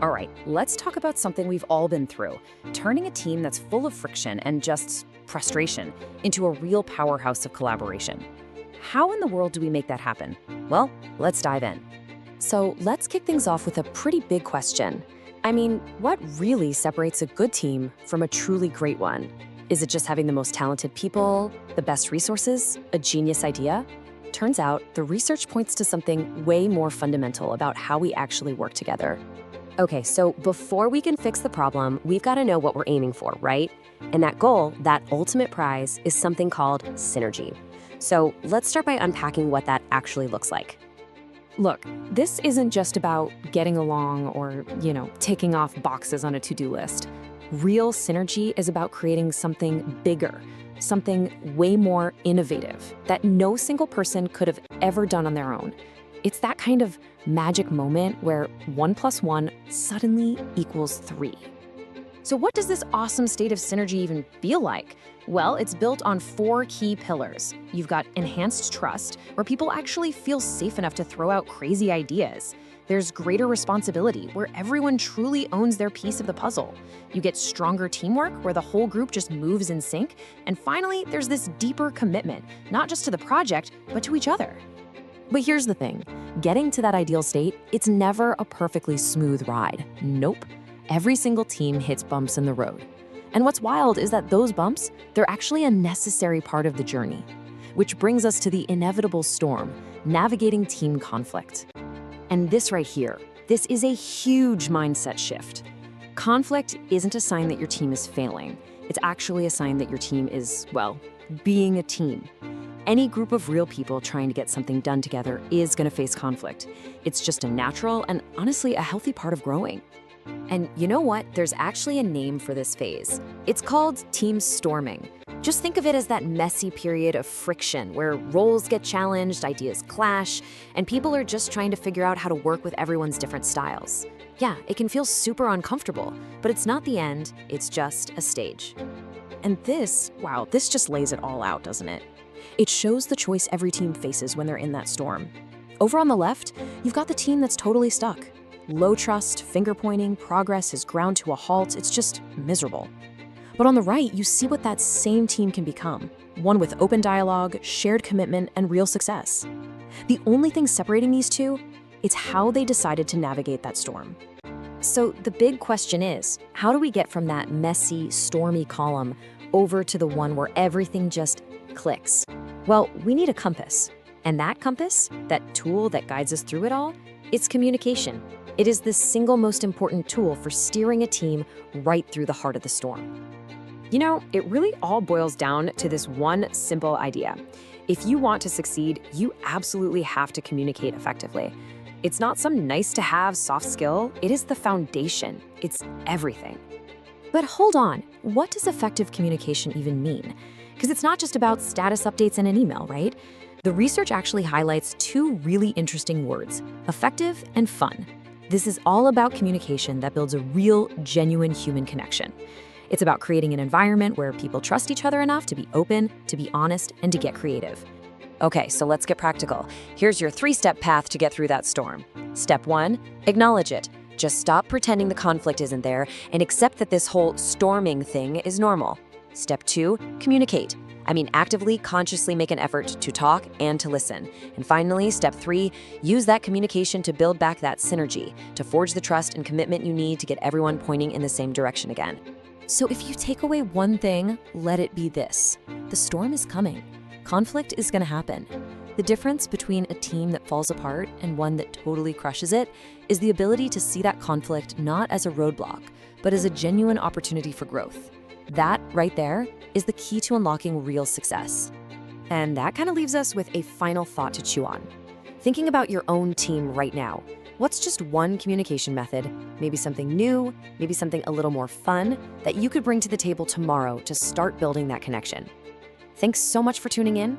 All right, let's talk about something we've all been through, turning a team that's full of friction and just frustration into a real powerhouse of collaboration. How in the world do we make that happen? Well, let's dive in. So let's kick things off with a pretty big question. I mean, what really separates a good team from a truly great one? Is it just having the most talented people, the best resources, a genius idea? Turns out, the research points to something way more fundamental about how we actually work together. Okay, so before we can fix the problem, we've got to know what we're aiming for, right? And that goal, that ultimate prize, is something called synergy. So let's start by unpacking what that actually looks like. Look, this isn't just about getting along or, ticking off boxes on a to-do list. Real synergy is about creating something bigger, something way more innovative that no single person could have ever done on their own. It's that kind of magic moment where 1 plus 1 suddenly equals 3. So what does this awesome state of synergy even feel like? Well, it's built on 4 key pillars. You've got enhanced trust, where people actually feel safe enough to throw out crazy ideas. There's greater responsibility, where everyone truly owns their piece of the puzzle. You get stronger teamwork, where the whole group just moves in sync. And finally, there's this deeper commitment, not just to the project, but to each other. But here's the thing, getting to that ideal state, it's never a perfectly smooth ride. Nope. Every single team hits bumps in the road. And what's wild is that those bumps, they're actually a necessary part of the journey. Which brings us to the inevitable storm, navigating team conflict. And this right here, this is a huge mindset shift. Conflict isn't a sign that your team is failing. It's actually a sign that your team is, well, being a team. Any group of real people trying to get something done together is going to face conflict. It's just a natural and honestly a healthy part of growing. And you know what? There's actually a name for this phase. It's called team storming. Just think of it as that messy period of friction where roles get challenged, ideas clash, and people are just trying to figure out how to work with everyone's different styles. Yeah, it can feel super uncomfortable, but it's not the end, it's just a stage. And this just lays it all out, doesn't it? It shows the choice every team faces when they're in that storm. Over on the left, you've got the team that's totally stuck. Low trust, finger pointing, progress is ground to a halt, it's just miserable. But on the right, you see what that same team can become. One with open dialogue, shared commitment, and real success. The only thing separating these two, it's how they decided to navigate that storm. So the big question is, how do we get from that messy, stormy column over to the one where everything just clicks? Well, we need a compass. And that compass, that tool that guides us through it all, it's communication. It is the single most important tool for steering a team right through the heart of the storm. It really all boils down to this one simple idea. If you want to succeed, you absolutely have to communicate effectively. It's not some nice-to-have soft skill, it is the foundation. It's everything. But hold on, what does effective communication even mean? Because it's not just about status updates in an email, right? The research actually highlights 2 really interesting words, effective and fun. This is all about communication that builds a real, genuine human connection. It's about creating an environment where people trust each other enough to be open, to be honest, and to get creative. Okay, so let's get practical. Here's your 3-step path to get through that storm. Step 1, acknowledge it. Just stop pretending the conflict isn't there and accept that this whole storming thing is normal. Step 2, communicate. Actively, consciously make an effort to talk and to listen. And finally, step 3, use that communication to build back that synergy, to forge the trust and commitment you need to get everyone pointing in the same direction again. So if you take away one thing, let it be this. The storm is coming. Conflict is going to happen. The difference between a team that falls apart and one that totally crushes it is the ability to see that conflict not as a roadblock, but as a genuine opportunity for growth. That, right there, is the key to unlocking real success. And that kind of leaves us with a final thought to chew on. Thinking about your own team right now, what's just one communication method, maybe something new, maybe something a little more fun, that you could bring to the table tomorrow to start building that connection? Thanks so much for tuning in.